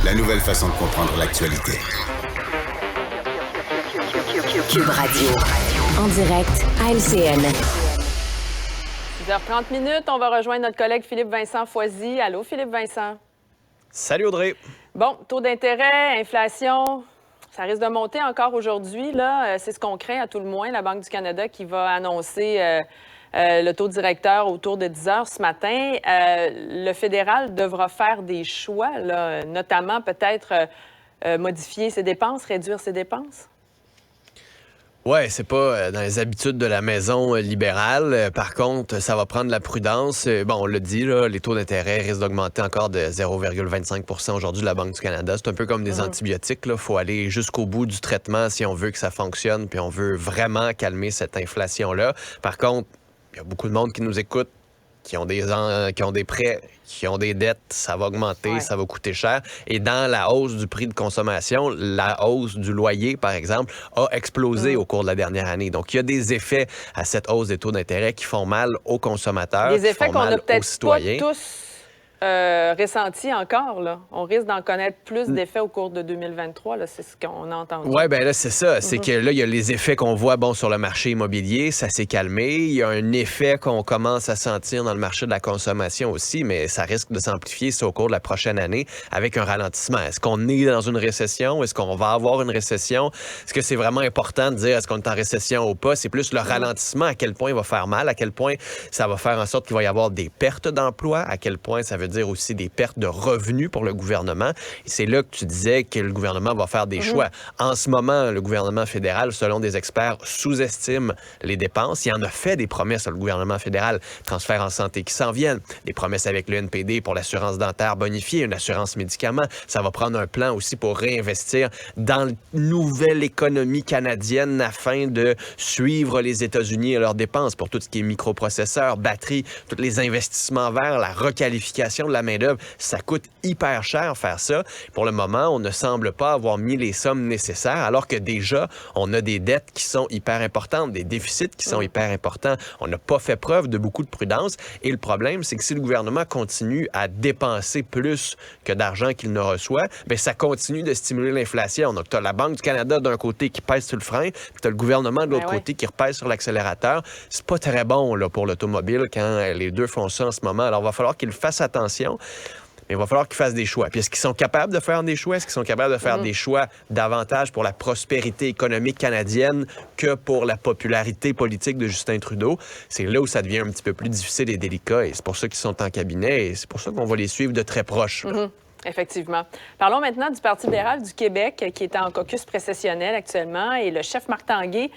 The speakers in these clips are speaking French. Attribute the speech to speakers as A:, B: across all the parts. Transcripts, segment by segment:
A: la nouvelle façon de comprendre l'actualité.
B: Cube Radio. En direct à LCN.
C: 6h30, on va rejoindre notre collègue Philippe-Vincent Foisy. Allô, Philippe-Vincent?
D: Salut Audrey.
C: Bon, taux d'intérêt, inflation, ça risque de monter encore aujourd'hui. Là, c'est ce qu'on craint à tout le moins. La Banque du Canada qui va annoncer le taux directeur autour de 10 heures ce matin. Le fédéral devra faire des choix, là, notamment peut-être modifier ses dépenses, réduire ses dépenses.
D: Ouais, c'est pas dans les habitudes de la maison libérale. Par contre, ça va prendre de la prudence. Bon, on l'a dit, là, les taux d'intérêt risquent d'augmenter encore de 0,25 % aujourd'hui de la Banque du Canada. C'est un peu comme des antibiotiques. Il faut aller jusqu'au bout du traitement si on veut que ça fonctionne, puis on veut vraiment calmer cette inflation-là. Par contre, il y a beaucoup de monde qui nous écoute, qui ont des prêts, qui ont des dettes, ça va augmenter, ça va coûter cher. Et dans la hausse du prix de consommation, la hausse du loyer, par exemple, a explosé au cours de la dernière année. Donc, il y a des effets à cette hausse des taux d'intérêt qui font mal aux consommateurs,
C: des effets
D: qui font
C: qu'on n'a
D: mal aux
C: peut-être
D: citoyens.
C: pas tous ressentis encore. Là. On risque d'en connaître plus d'effets au cours de 2023. Là. C'est ce qu'on a entendu.
D: Oui, bien là, c'est ça. C'est que là, il y a les effets qu'on voit sur le marché immobilier. Ça s'est calmé. Il y a un effet qu'on commence à sentir dans le marché de la consommation aussi, mais ça risque de s'amplifier au cours de la prochaine année avec un ralentissement. Est-ce qu'on est dans une récession? Est-ce qu'on va avoir une récession? Est-ce que c'est vraiment important de dire est-ce qu'on est en récession ou pas? C'est plus le ralentissement, à quel point il va faire mal, à quel point ça va faire en sorte qu'il va y avoir des pertes d'emplois, à quel point ça veut dire aussi des pertes de revenus pour le gouvernement. Et c'est là que tu disais que le gouvernement va faire des choix. En ce moment, le gouvernement fédéral, selon des experts, sous-estime les dépenses. Il en a fait des promesses, le gouvernement fédéral, transferts en santé qui s'en viennent, des promesses avec le NPD pour l'assurance dentaire bonifiée, une assurance médicaments. Ça va prendre un plan aussi pour réinvestir dans la nouvelle économie canadienne afin de suivre les États-Unis et leurs dépenses pour tout ce qui est microprocesseurs, batteries, tous les investissements verts, la requalification de la main-d'œuvre. Ça coûte hyper cher faire ça. Pour le moment, on ne semble pas avoir mis les sommes nécessaires, alors que déjà, on a des dettes qui sont hyper importantes, des déficits qui sont hyper importants. On n'a pas fait preuve de beaucoup de prudence. Et le problème, c'est que si le gouvernement continue à dépenser plus que d'argent qu'il ne reçoit, bien, ça continue de stimuler l'inflation. Donc, tu as la Banque du Canada d'un côté qui pèse sur le frein, puis tu as le gouvernement de l'autre côté qui repèse sur l'accélérateur. C'est pas très bon là, pour l'automobile quand les deux font ça en ce moment. Alors, il va falloir qu'ils fassent attention. Mais il va falloir qu'ils fassent des choix. Puis est-ce qu'ils sont capables de faire des choix? Est-ce qu'ils sont capables de faire des choix davantage pour la prospérité économique canadienne que pour la popularité politique de Justin Trudeau? C'est là où ça devient un petit peu plus difficile et délicat. Et c'est pour ça qu'ils sont en cabinet et c'est pour ça qu'on va les suivre de très proche.
C: Effectivement. Parlons maintenant du Parti libéral du Québec qui est en caucus précessionnel actuellement. Et le chef Marc Tanguay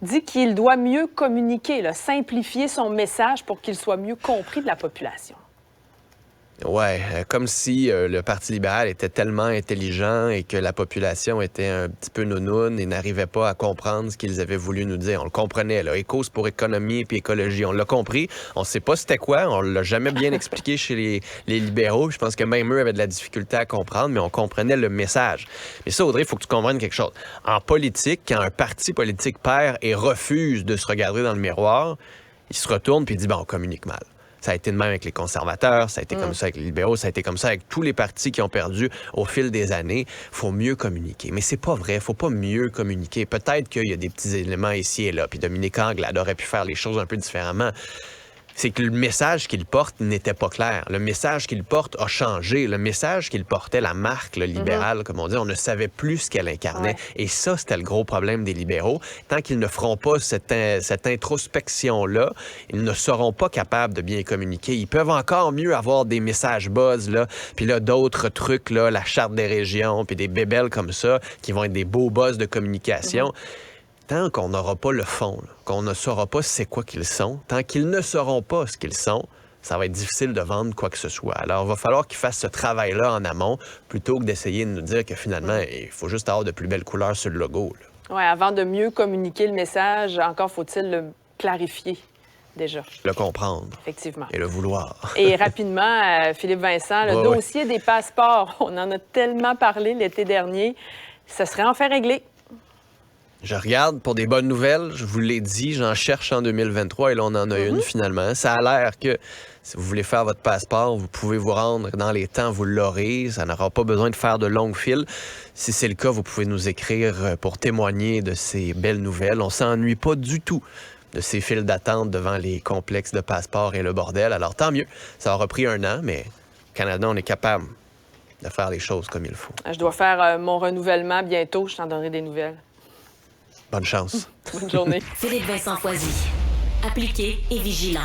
C: dit qu'il doit mieux communiquer, là, simplifier son message pour qu'il soit mieux compris de la population.
D: Ouais, comme si le Parti libéral était tellement intelligent et que la population était un petit peu nounoune et n'arrivait pas à comprendre ce qu'ils avaient voulu nous dire. On le comprenait, là. Écos pour économie puis écologie. On l'a compris. On sait pas c'était quoi. On l'a jamais bien expliqué chez les libéraux. Je pense que même eux avaient de la difficulté à comprendre, mais on comprenait le message. Mais ça, Audrey, il faut que tu comprennes quelque chose. En politique, quand un parti politique perd et refuse de se regarder dans le miroir, il se retourne puis il dit, on communique mal. Ça a été de même avec les conservateurs, ça a été comme ça avec les libéraux, ça a été comme ça avec tous les partis qui ont perdu au fil des années. Faut mieux communiquer. Mais c'est pas vrai, faut pas mieux communiquer. Peut-être qu'il y a des petits éléments ici et là, puis Dominique Anglade aurait pu faire les choses un peu différemment. C'est que le message qu'il porte n'était pas clair. Le message qu'il porte a changé. Le message qu'il portait, la marque libérale, comme on dit, on ne savait plus ce qu'elle incarnait. Et ça, c'était le gros problème des libéraux. Tant qu'ils ne feront pas cette introspection-là, ils ne seront pas capables de bien communiquer. Ils peuvent encore mieux avoir des messages buzz, là, puis là, d'autres trucs, là, la charte des régions, puis des bébelles comme ça, qui vont être des beaux buzz de communication. Tant qu'on n'aura pas le fond, là, qu'on ne saura pas c'est quoi qu'ils sont, tant qu'ils ne sauront pas ce qu'ils sont, ça va être difficile de vendre quoi que ce soit. Alors, il va falloir qu'ils fassent ce travail-là en amont, plutôt que d'essayer de nous dire que finalement, il faut juste avoir de plus belles couleurs sur le logo.
C: Oui, avant de mieux communiquer le message, encore faut-il le clarifier déjà.
D: Le comprendre.
C: Effectivement.
D: Et le vouloir.
C: Et rapidement, Philippe Vincent, le dossier des passeports, on en a tellement parlé l'été dernier, ça serait enfin réglé.
D: Je regarde pour des bonnes nouvelles. Je vous l'ai dit, j'en cherche en 2023 et là, on en a une finalement. Ça a l'air que si vous voulez faire votre passeport, vous pouvez vous rendre dans les temps, vous l'aurez. Ça n'aura pas besoin de faire de longues files. Si c'est le cas, vous pouvez nous écrire pour témoigner de ces belles nouvelles. On s'ennuie pas du tout de ces files d'attente devant les complexes de passeport et le bordel. Alors, tant mieux. Ça aura pris 1 an, mais au Canada, on est capable de faire les choses comme il faut.
C: Je dois faire mon renouvellement bientôt. Je t'en donnerai des nouvelles.
D: Bonne chance.
C: Bonne journée.
B: Philippe Vincent Foisy. Appliqué et vigilant.